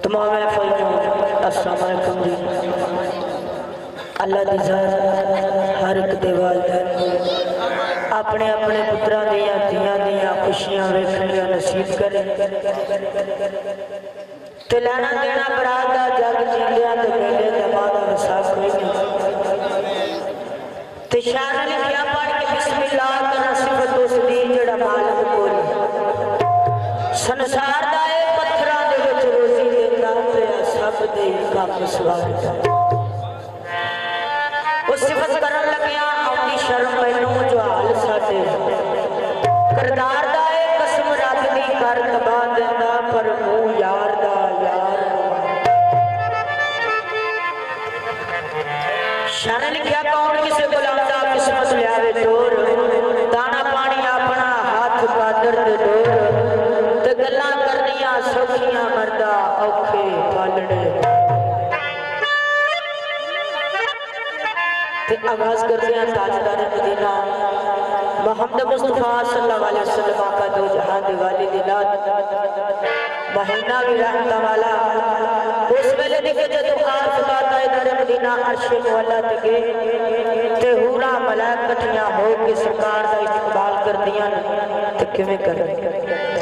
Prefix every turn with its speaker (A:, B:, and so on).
A: तमाम अस्सलाम वालेकुम जी। अल्लाह दी ज़ात हर एक दे वालिदैन अपने अपने पुत्रां दियां धीआं दियां खुशियां वेखणियां नसीब करे ते लेना देना बरात दा जग जींदियां ते मेले दे बाद वसा कोई नहीं ते शान लिखिया पढ़ के बिस्मिल्लाह करना सिफत उस दी जेड़ा मालिक कोई संसार दा ए पत्थरां दे विच रोजी देंदा पिया सब दे काम सवारदा उस सिफत करन लग्या आउंदी शर्म मैनू जो हाल साडे करदार दा ए कसम रब दी कर तबा देंदा पर मुंह यार दा यार शान लिखिया कौन किसे गुलाम दा किस्मत लियावे डोर दाना पानी अपना हाथ कादर दे डोर ते गल्लां करनियां सौखियां मरदा औखे पालने ते आगाज करते हैं ताजदार मदीना मोहम्मद मुस्तफा सल्लल्लाहु अलैहि वसल्लम का दो जहां दे वाली दिलात महीना भी रहमत वाला उस वेले दी जदों खास बात है दर मदीना अर्श मुअल्ला ते गए ते हूरा मलाइक इकट्ठियां हो के सरकार दा इस्तकबाल करदियां ते किवें कर